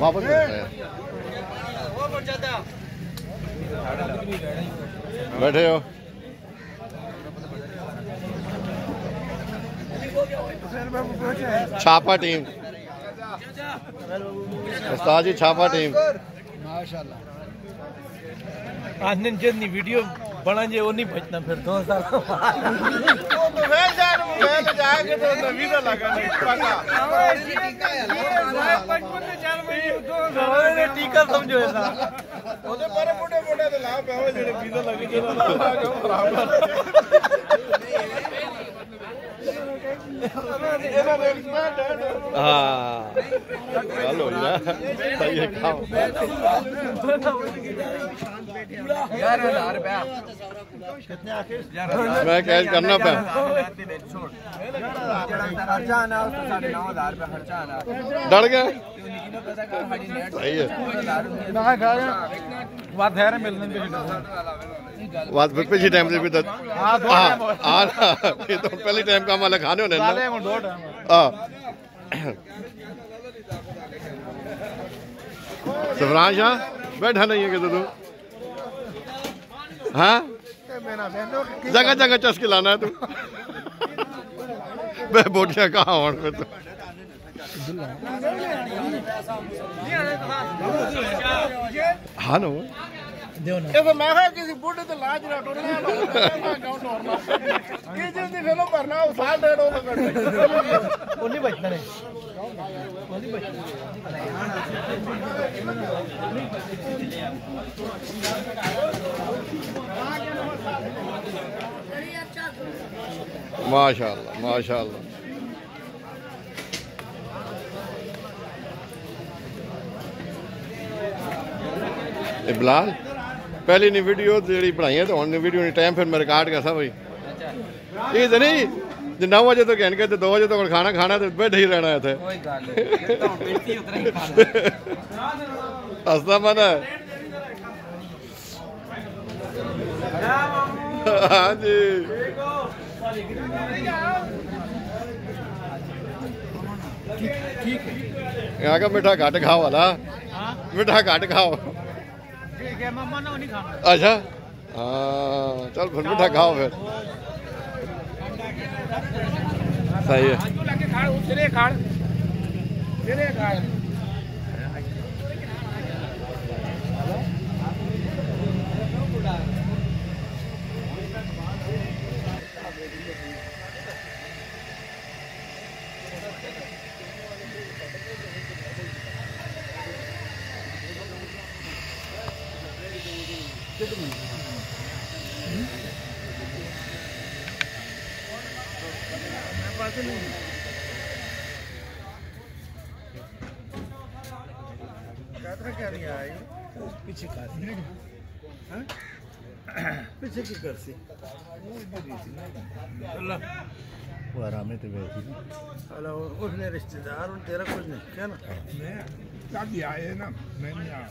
वापस बैठे हो। छापा टीम उस्ताद जी, छापा टीम माशाल्लाह। आनंद जितनी वीडियो बना जे वो नहीं बचना फिर 2 साल तो मैं जान मोबाइल जाके तो वीडियो लगा नहीं पका 55 ने 4 महीने 2 साल ने टीका समझो ऐसा ओदे पर मोटे मोटे तो लाभ है जेडे वीडियो लगे जे बराबर हाँ चलो यार सही है खाओ। 11,000 रुपया मैं कैश करना पे खर्चा आना 9,500 रुपया खर्चा आना डर गए। सही है बात है मिलने बात फिर पिछले टाइम से भी तो हाँ ये तो पहले टाइम का हमारे खाने होने ना सफरान शाह बैठा नहीं है कि तू हाँ जगह जगह चस्के लाना है तू बोटियां कहाँ हो तो हाँ ना देखो मैं किसी बूढ़े तो लाज ना टोड़ना अकाउंट और ये जल्दी फेलो भरना वो 60 वो नहीं बचना नहीं नहीं बचना माशाल्लाह माशाल्लाह। बिलाल पहली नहीं वीडियो जी बनाई है तो हम वीडियो नहीं टाइम फिर मैं रिकॉर्ड कर सा भाई ये तो नहीं जो 9 बजे तो कहने के 2 बजे तो खाना खाना तो बैठे ही रहना है थे हंसना मन है। हाँ जी यहाँ का मीठा घाट खाओ वाला मीठा घाट खाओ। अच्छा हाँ चल फिर मीठा खाओ फिर सही है। पीछे पीछे की करसी वो आराम है तो बैठी हेलो उसने रिश्तेदार उन तेरा कुछ नहीं क्या ना मैं शादी आए ना मैं नहीं आया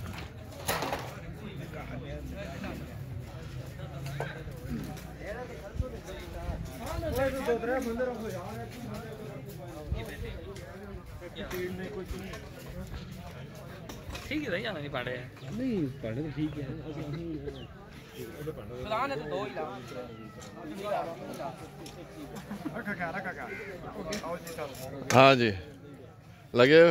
ठीक है नहीं आना नहीं पड़े नहीं पढ़े तो ठीक है हाँ जी लगे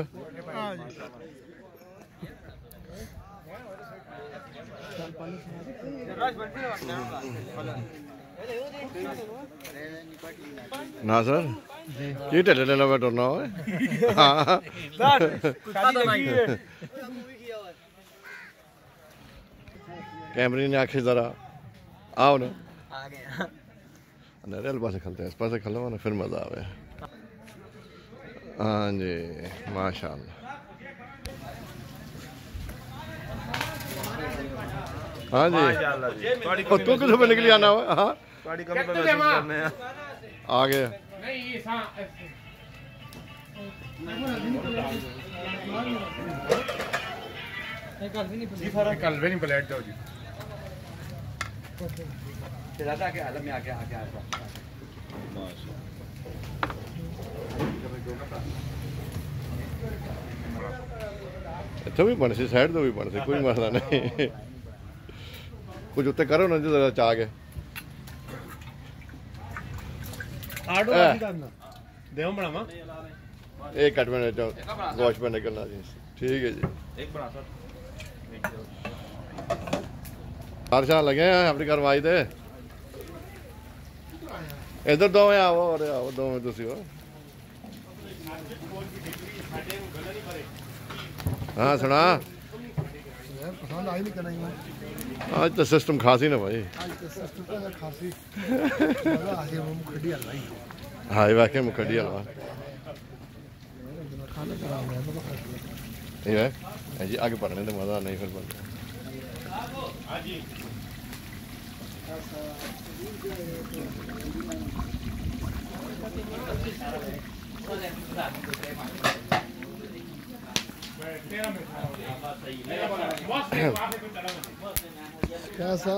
ना सर ये टेले टेला बैठो ना हो कैमरे ने आखे जरा आओ ना रेल पास खलते हैं इस पास खलो ना फिर मजा आवे। हाँ जी माशाल्लाह। हाँ जी और तू किस पे निकली आना हुआ हाँ आ गया कल भी नहीं प्लेट दो जी दादा के आलम में आके आके आया इतों भी बन सी साइड तो भी बन सी कोई मसला नहीं कुछ उत्ते करो ना जो चाह के आडो करना देव बनावा एक कट में गोश्त में निकलना जी ठीक है जी एक बड़ा सर बादशाह लगे हैं अपनी करवाई दे इधर दो में आओ और आओ दो में तुसी हो हाँ सुना पसंद आई नहीं करेंगे आज तो सिस्टम खासी ना भाई आज तो सिस्टम का खासी आगे वो मुखड़ी हलवाई हाँ ये वाकई मुखड़ी हलवा खाना करा मैं तो ये है जी आगे पढ़ने तो मजा नहीं फिर बनता कैसा